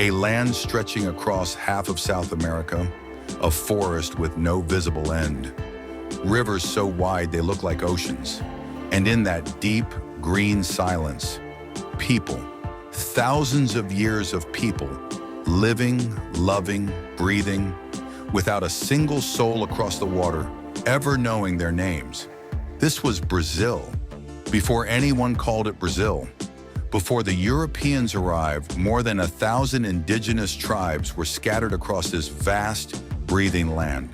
A land stretching across half of South America, a forest with no visible end, rivers so wide they look like oceans, and in that deep, green silence, people, thousands of years of people, living, loving, breathing, without a single soul across the water ever knowing their names. This was Brazil, before anyone called it Brazil. Before the Europeans arrived, more than 1,000 indigenous tribes were scattered across this vast, breathing land.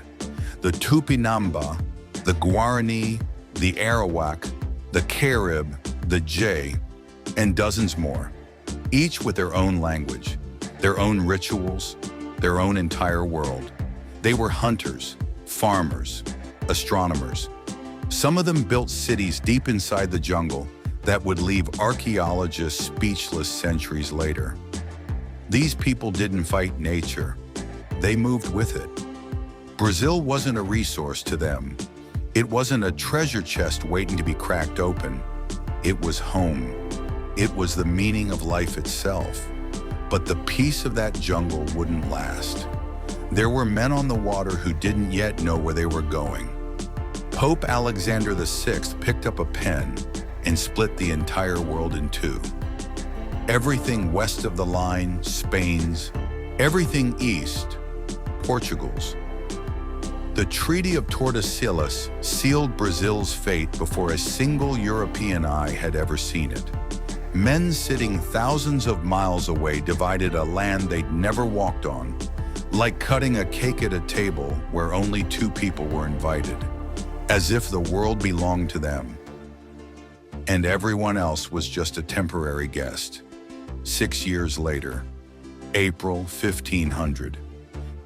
The Tupinamba, the Guarani, the Arawak, the Carib, the Jay, and dozens more, each with their own language, their own rituals, their own entire world. They were hunters, farmers, astronomers. Some of them built cities deep inside the jungle that would leave archaeologists speechless centuries later. These people didn't fight nature. They moved with it. Brazil wasn't a resource to them. It wasn't a treasure chest waiting to be cracked open. It was home. It was the meaning of life itself. But the peace of that jungle wouldn't last. There were men on the water who didn't yet know where they were going. Pope Alexander VI picked up a pen and split the entire world in two. Everything west of the line, Spain's. Everything east, Portugal's. The Treaty of Tordesillas sealed Brazil's fate before a single European eye had ever seen it. Men sitting thousands of miles away divided a land they'd never walked on, like cutting a cake at a table where only two people were invited, as if the world belonged to them, and everyone else was just a temporary guest. 6 years later, April 1500,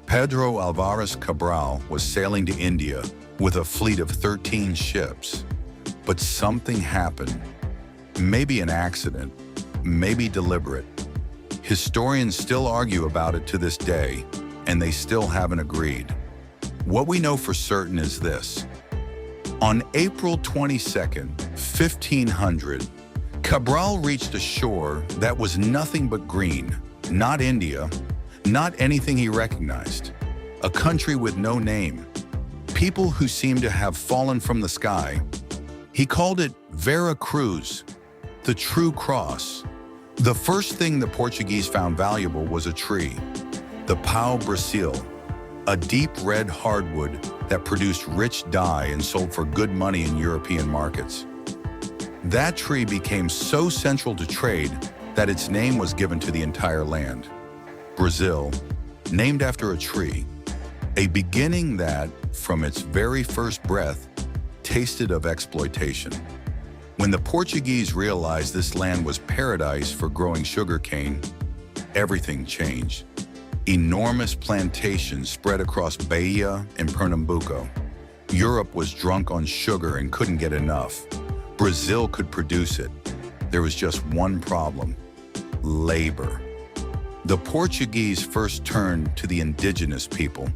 Pedro Álvares Cabral was sailing to India with a fleet of 13 ships. But something happened. Maybe an accident, maybe deliberate. Historians still argue about it to this day, and they still haven't agreed. What we know for certain is this. On April 22nd, 1500, Cabral reached a shore that was nothing but green, not India, not anything he recognized, a country with no name, people who seemed to have fallen from the sky. He called it Vera Cruz, the true cross. The first thing the Portuguese found valuable was a tree, the pau Brasil, a deep red hardwood that produced rich dye and sold for good money in European markets. That tree became so central to trade that its name was given to the entire land. Brazil, named after a tree, a beginning that, from its very first breath, tasted of exploitation. When the Portuguese realized this land was paradise for growing sugarcane, everything changed. Enormous plantations spread across Bahia and Pernambuco. Europe was drunk on sugar and couldn't get enough. Brazil could produce it. There was just one problem: labor. The Portuguese first turned to the indigenous people,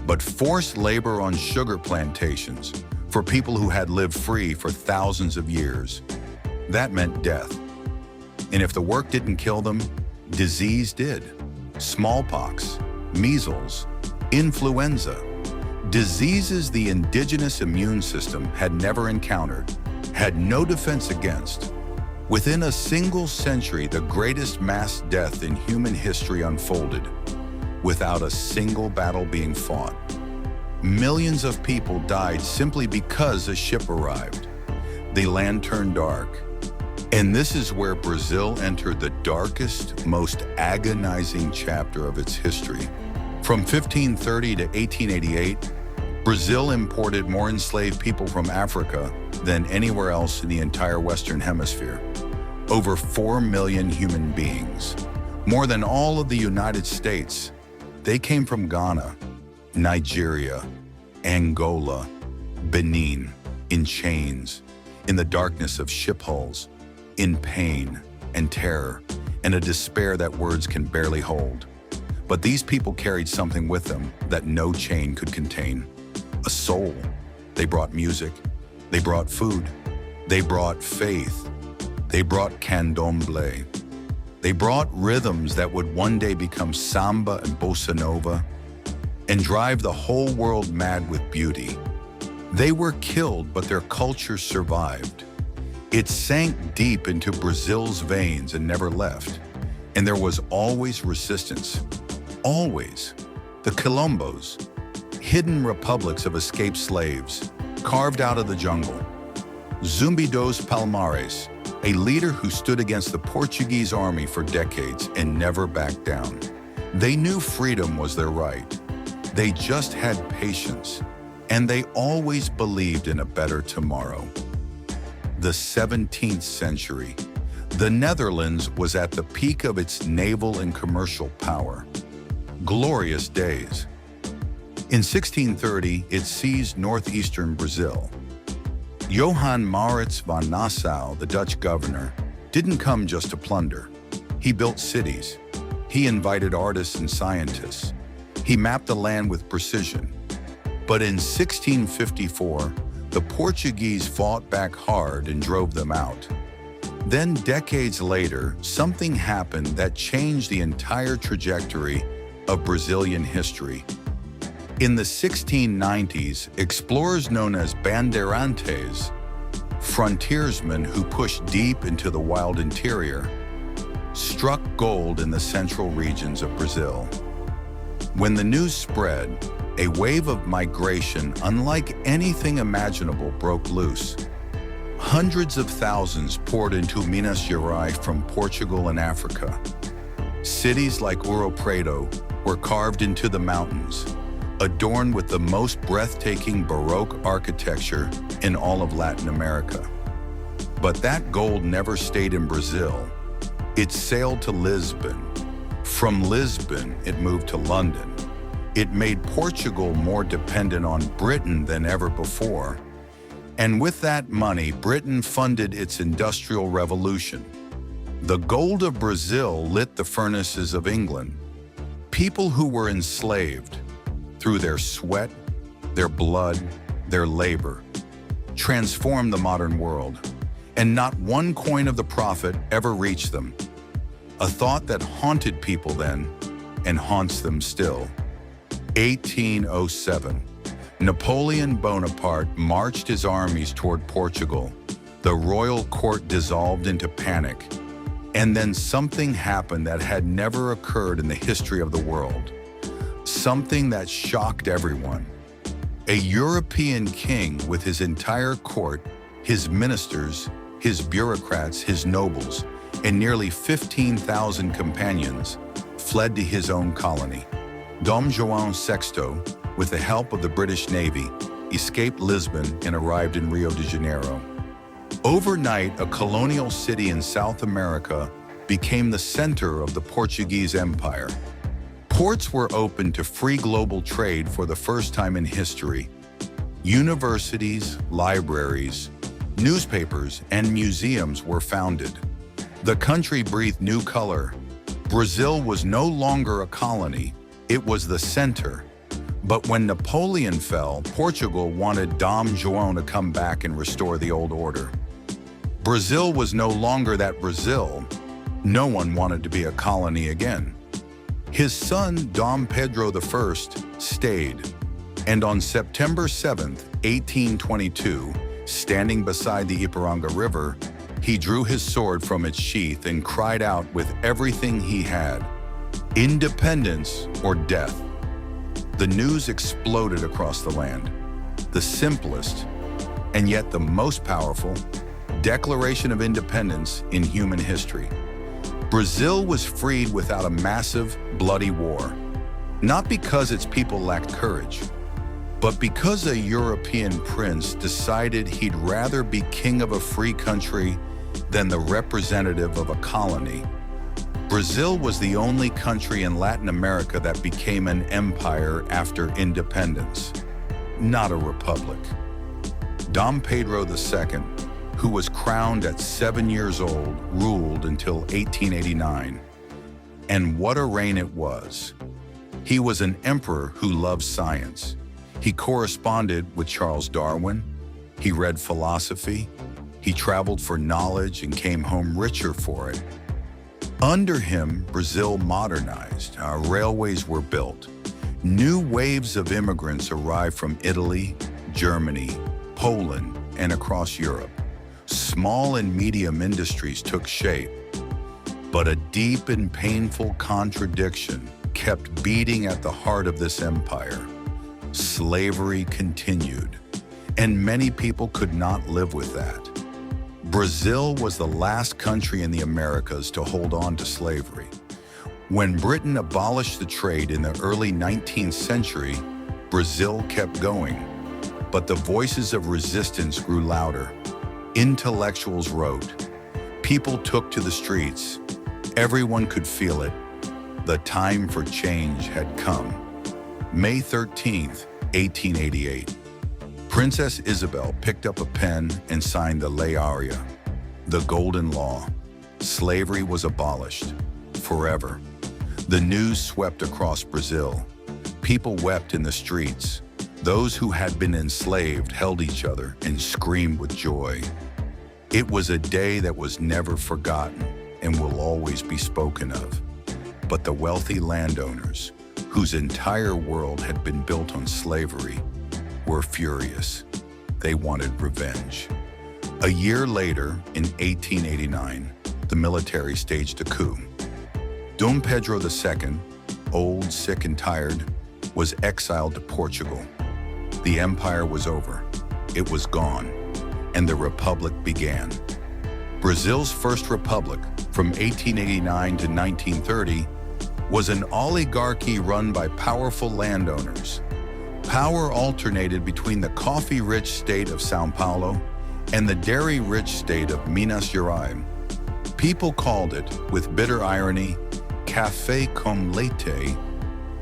but forced labor on sugar plantations for people who had lived free for thousands of years. That meant death. And if the work didn't kill them, disease did. Smallpox, measles, influenza, diseases the indigenous immune system had never encountered, had no defense against. Within a single century, the greatest mass death in human history unfolded, without a single battle being fought. Millions of people died simply because a ship arrived. The land turned dark. And this is where Brazil entered the darkest, most agonizing chapter of its history. From 1530 to 1888, Brazil imported more enslaved people from Africa than anywhere else in the entire Western Hemisphere. Over 4 million human beings, more than all of the United States. They came from Ghana, Nigeria, Angola, Benin, in chains, in the darkness of ship hulls, in pain and terror and a despair that words can barely hold. But these people carried something with them that no chain could contain: a soul. They brought music, they brought food, they brought faith, they brought candomblé. They brought rhythms that would one day become samba and bossa nova and drive the whole world mad with beauty. They were killed, but their culture survived. It sank deep into Brazil's veins and never left. And there was always resistance. Always. The quilombos, hidden republics of escaped slaves, carved out of the jungle. Zumbi dos Palmares, a leader who stood against the Portuguese army for decades and never backed down. They knew freedom was their right. They just had patience, and they always believed in a better tomorrow. The 17th century. The Netherlands was at the peak of its naval and commercial power. Glorious days. In 1630, it seized northeastern Brazil. Johann Maurits von Nassau, the Dutch governor, didn't come just to plunder. He built cities. He invited artists and scientists. He mapped the land with precision. But in 1654, the Portuguese fought back hard and drove them out. Then, decades later, something happened that changed the entire trajectory of Brazilian history. In the 1690s, explorers known as bandeirantes, frontiersmen who pushed deep into the wild interior, struck gold in the central regions of Brazil. When the news spread, a wave of migration unlike anything imaginable broke loose. Hundreds of thousands poured into Minas Gerais from Portugal and Africa. Cities like Ouro Preto were carved into the mountains, adorned with the most breathtaking Baroque architecture in all of Latin America. But that gold never stayed in Brazil. It sailed to Lisbon. From Lisbon, it moved to London. It made Portugal more dependent on Britain than ever before. And with that money, Britain funded its industrial revolution. The gold of Brazil lit the furnaces of England. People who were enslaved, through their sweat, their blood, their labor, transformed the modern world. And not one coin of the profit ever reached them. A thought that haunted people then, and haunts them still. 1807. Napoleon Bonaparte marched his armies toward Portugal. The royal court dissolved into panic. And then something happened that had never occurred in the history of the world. Something that shocked everyone. A European king with his entire court, his ministers, his bureaucrats, his nobles, and nearly 15,000 companions fled to his own colony. Dom João VI, with the help of the British Navy, escaped Lisbon and arrived in Rio de Janeiro. Overnight, a colonial city in South America became the center of the Portuguese Empire. Ports were opened to free global trade for the first time in history. Universities, libraries, newspapers, and museums were founded. The country breathed new color. Brazil was no longer a colony, it was the center. But when Napoleon fell, Portugal wanted Dom João to come back and restore the old order. Brazil was no longer that Brazil. No one wanted to be a colony again. His son, Dom Pedro I, stayed. And on September 7, 1822, standing beside the Ipiranga River, he drew his sword from its sheath and cried out with everything he had, "Independence or death." The news exploded across the land. The simplest, and yet the most powerful, Declaration of Independence in human history. Brazil was freed without a massive, bloody war. Not because its people lacked courage, but because a European prince decided he'd rather be king of a free country than the representative of a colony. Brazil was the only country in Latin America that became an empire after independence, not a republic. Dom Pedro II, who was crowned at 7 years old, ruled until 1889. And what a reign it was. He was an emperor who loved science. He corresponded with Charles Darwin. He read philosophy. He traveled for knowledge and came home richer for it. Under him, Brazil modernized. Our railways were built. New waves of immigrants arrived from Italy, Germany, Poland, and across Europe. Small and medium industries took shape. But a deep and painful contradiction kept beating at the heart of this empire. Slavery continued, and many people could not live with that. Brazil was the last country in the Americas to hold on to slavery. When Britain abolished the trade in the early 19th century, Brazil kept going. But the voices of resistance grew louder. Intellectuals wrote. People took to the streets. Everyone could feel it. The time for change had come. May 13th, 1888. Princess Isabel picked up a pen and signed the Lei Áurea, the Golden Law. Slavery was abolished, forever. The news swept across Brazil. People wept in the streets. Those who had been enslaved held each other and screamed with joy. It was a day that was never forgotten and will always be spoken of. But the wealthy landowners, whose entire world had been built on slavery, were furious. They wanted revenge. A year later, in 1889, the military staged a coup. Dom Pedro II, old, sick, and tired, was exiled to Portugal. The empire was over. It was gone, and the republic began. Brazil's first republic, from 1889 to 1930, was an oligarchy run by powerful landowners. Power alternated between the coffee-rich state of São Paulo and the dairy-rich state of Minas Gerais. People called it, with bitter irony, café com leite,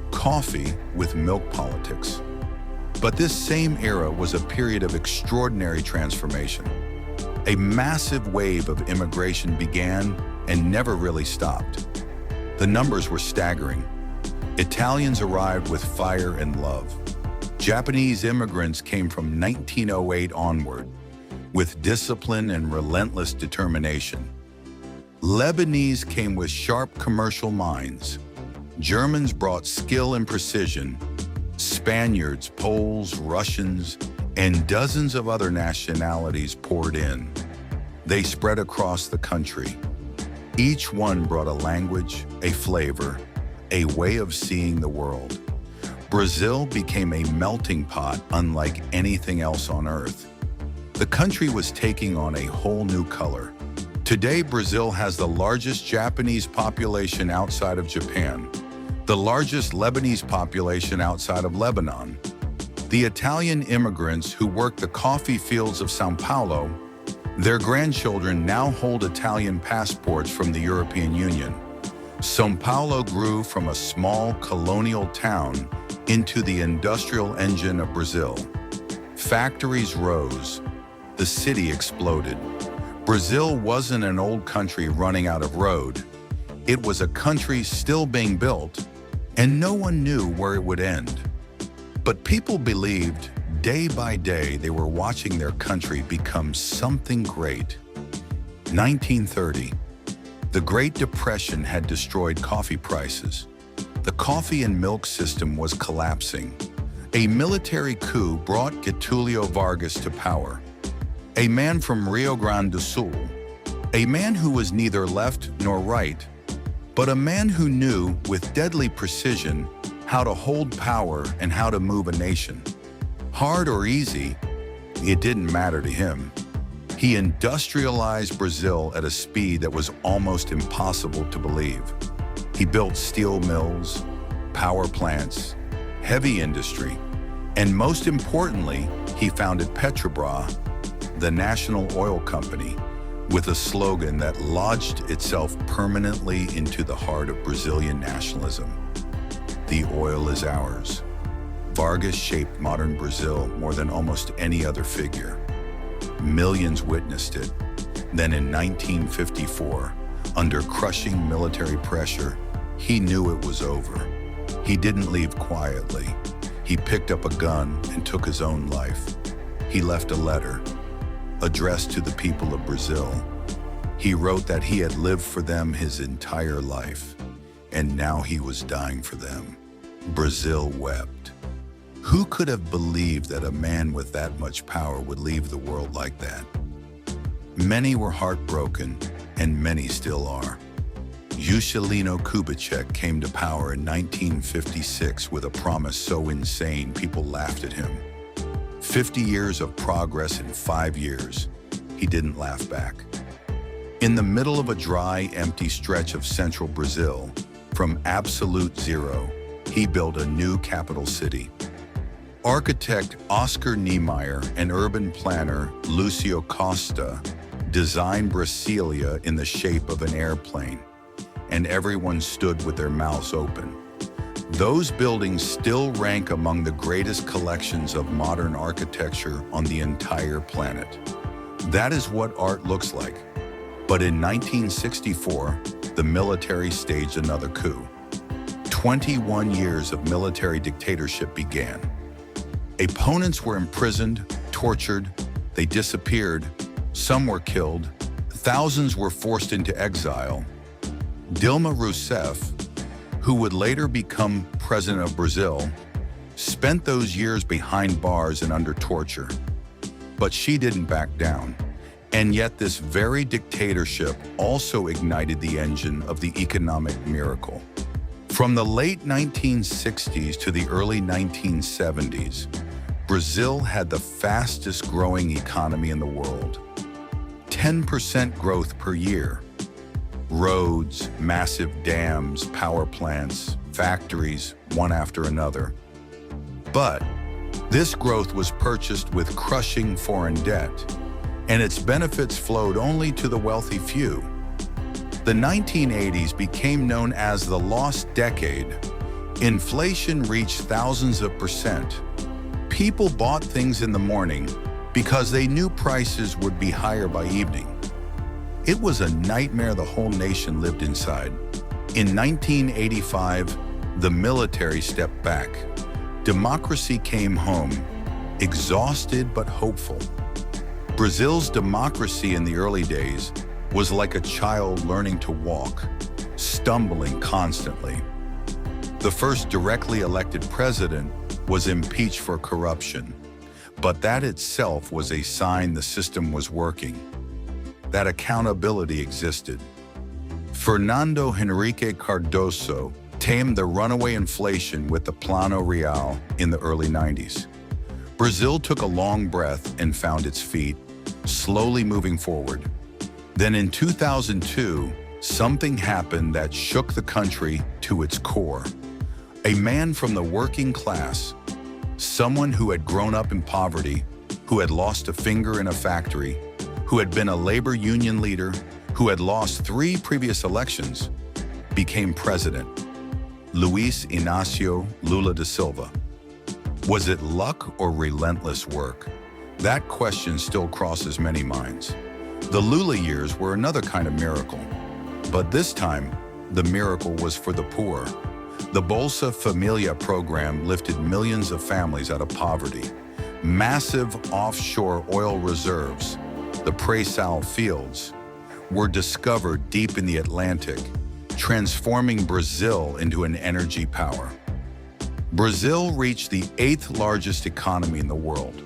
coffee with milk politics. But this same era was a period of extraordinary transformation. A massive wave of immigration began and never really stopped. The numbers were staggering. Italians arrived with fire and love. Japanese immigrants came from 1908 onward, with discipline and relentless determination. Lebanese came with sharp commercial minds. Germans brought skill and precision. Spaniards, Poles, Russians, and dozens of other nationalities poured in. They spread across the country. Each one brought a language, a flavor, a way of seeing the world. Brazil became a melting pot unlike anything else on Earth. The country was taking on a whole new color. Today, Brazil has the largest Japanese population outside of Japan, the largest Lebanese population outside of Lebanon. The Italian immigrants who worked the coffee fields of São Paulo, their grandchildren now hold Italian passports from the European Union. São Paulo grew from a small colonial town into the industrial engine of Brazil. Factories rose. The city exploded. Brazil wasn't an old country running out of road. It was a country still being built, and no one knew where it would end. But people believed, day by day, they were watching their country become something great. 1930. The Great Depression had destroyed coffee prices. The coffee and milk system was collapsing. A military coup brought Getúlio Vargas to power. A man from Rio Grande do Sul. A man who was neither left nor right, but a man who knew, with deadly precision, how to hold power and how to move a nation. Hard or easy, it didn't matter to him. He industrialized Brazil at a speed that was almost impossible to believe. He built steel mills, power plants, heavy industry, and most importantly, he founded Petrobras, the national oil company, with a slogan that lodged itself permanently into the heart of Brazilian nationalism. The oil is ours. Vargas shaped modern Brazil more than almost any other figure. Millions witnessed it. Then in 1954, under crushing military pressure, he knew it was over. He didn't leave quietly. He picked up a gun and took his own life. He left a letter, addressed to the people of Brazil. He wrote that he had lived for them his entire life, and now he was dying for them. Brazil wept. Who could have believed that a man with that much power would leave the world like that? Many were heartbroken, and many still are. Juscelino Kubitschek came to power in 1956 with a promise so insane people laughed at him. 50 years of progress in 5 years. He didn't laugh back. In the middle of a dry, empty stretch of central Brazil, from absolute zero, he built a new capital city. Architect Oscar Niemeyer and urban planner Lucio Costa designed Brasilia in the shape of an airplane, and everyone stood with their mouths open. Those buildings still rank among the greatest collections of modern architecture on the entire planet. That is what art looks like. But in 1964, the military staged another coup. 21 years of military dictatorship began. Opponents were imprisoned, tortured, they disappeared, some were killed, thousands were forced into exile. Dilma Rousseff, who would later become president of Brazil, spent those years behind bars and under torture. But she didn't back down. And yet this very dictatorship also ignited the engine of the economic miracle. From the late 1960s to the early 1970s, Brazil had the fastest growing economy in the world. 10% growth per year. Roads, massive dams, power plants, factories, one after another. But this growth was purchased with crushing foreign debt, and its benefits flowed only to the wealthy few. The 1980s became known as the lost decade. Inflation reached thousands of percent. People bought things in the morning because they knew prices would be higher by evening. It was a nightmare the whole nation lived inside. In 1985, the military stepped back. Democracy came home, exhausted but hopeful. Brazil's democracy in the early days was like a child learning to walk, stumbling constantly. The first directly elected president was impeached for corruption, but that itself was a sign the system was working, that accountability existed. Fernando Henrique Cardoso tamed the runaway inflation with the Plano Real in the early 90s. Brazil took a long breath and found its feet, slowly moving forward. Then in 2002, something happened that shook the country to its core. A man from the working class, someone who had grown up in poverty, who had lost a finger in a factory, who had been a labor union leader, who had lost 3 previous elections, became president. Luiz Inácio Lula da Silva. Was it luck or relentless work? That question still crosses many minds. The Lula years were another kind of miracle, but this time, the miracle was for the poor. The Bolsa Familia program lifted millions of families out of poverty. Massive offshore oil reserves, the pre-sal fields, were discovered deep in the Atlantic, transforming Brazil into an energy power. Brazil reached the 8th largest economy in the world.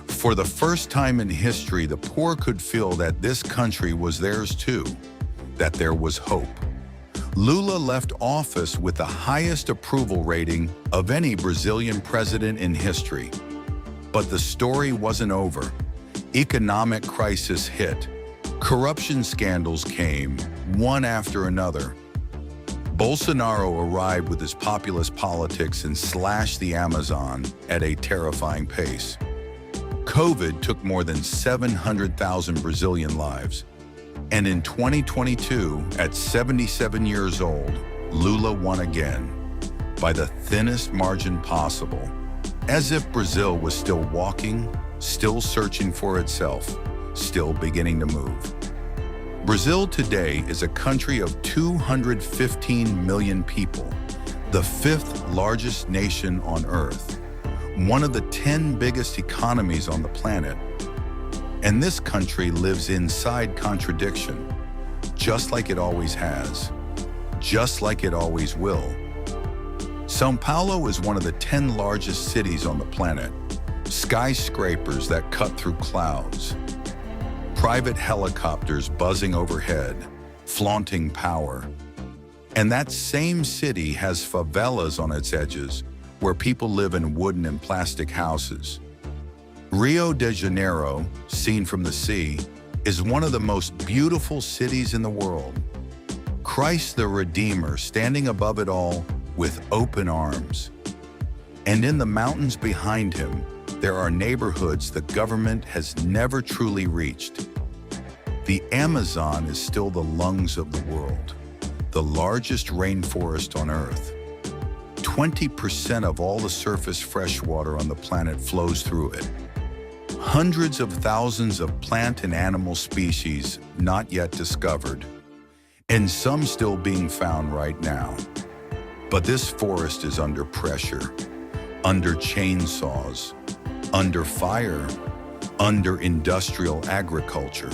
For the first time in history, the poor could feel that this country was theirs too, that there was hope. Lula left office with the highest approval rating of any Brazilian president in history. But the story wasn't over. Economic crisis hit. Corruption scandals came, one after another. Bolsonaro arrived with his populist politics and slashed the Amazon at a terrifying pace. COVID took more than 700,000 Brazilian lives. And in 2022, at 77 years old, Lula won again, by the thinnest margin possible, as if Brazil was still walking, still searching for itself, still beginning to move. Brazil today is a country of 215 million people, the 5th largest nation on Earth, one of the 10 biggest economies on the planet. And this country lives inside contradiction. just like it always has, just like it always will. São Paulo is one of the 10 largest cities on the planet. Skyscrapers that cut through clouds. Private helicopters buzzing overhead, flaunting power. And that same city has favelas on its edges, where people live in wooden and plastic houses. Rio de Janeiro, seen from the sea, is one of the most beautiful cities in the world. Christ the Redeemer standing above it all with open arms. And in the mountains behind him, there are neighborhoods the government has never truly reached. The Amazon is still the lungs of the world, the largest rainforest on Earth. 20% of all the surface fresh water on the planet flows through it. Hundreds of thousands of plant and animal species not yet discovered, and some still being found right now. But this forest is under pressure, under chainsaws, under fire, under industrial agriculture.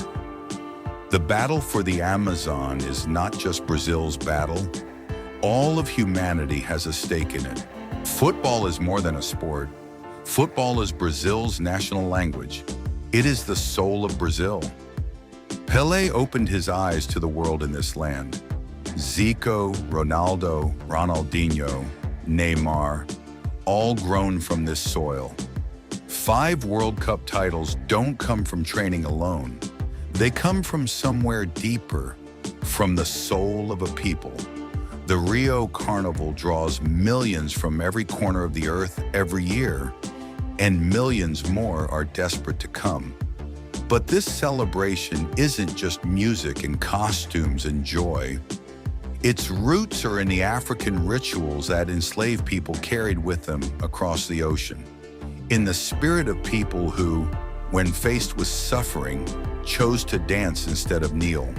The battle for the Amazon is not just Brazil's battle. All of humanity has a stake in it. Football is more than a sport. Football is Brazil's national language. It is the soul of Brazil. Pelé opened his eyes to the world in this land. Zico, Ronaldo, Ronaldinho, Neymar, all grown from this soil. 5 World Cup titles don't come from training alone. They come from somewhere deeper, from the soul of a people. The Rio Carnival draws millions from every corner of the earth every year, and millions more are desperate to come. But this celebration isn't just music and costumes and joy. Its roots are in the African rituals that enslaved people carried with them across the ocean. In the spirit of people who, when faced with suffering, chose to dance instead of kneel.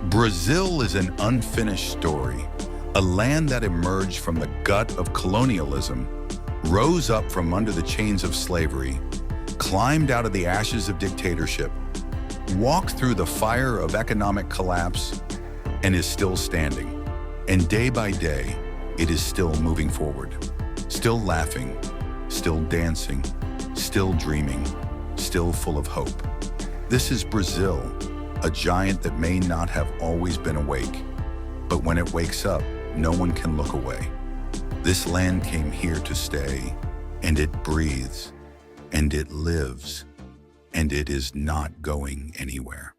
Brazil is an unfinished story, a land that emerged from the gut of colonialism, rose up from under the chains of slavery, climbed out of the ashes of dictatorship, walked through the fire of economic collapse, and is still standing. And day by day, it is still moving forward, still laughing, still dancing, still dreaming, still full of hope. This is Brazil, a giant that may not have always been awake, but when it wakes up, no one can look away. This land came here to stay, and it breathes, and it lives, and it is not going anywhere.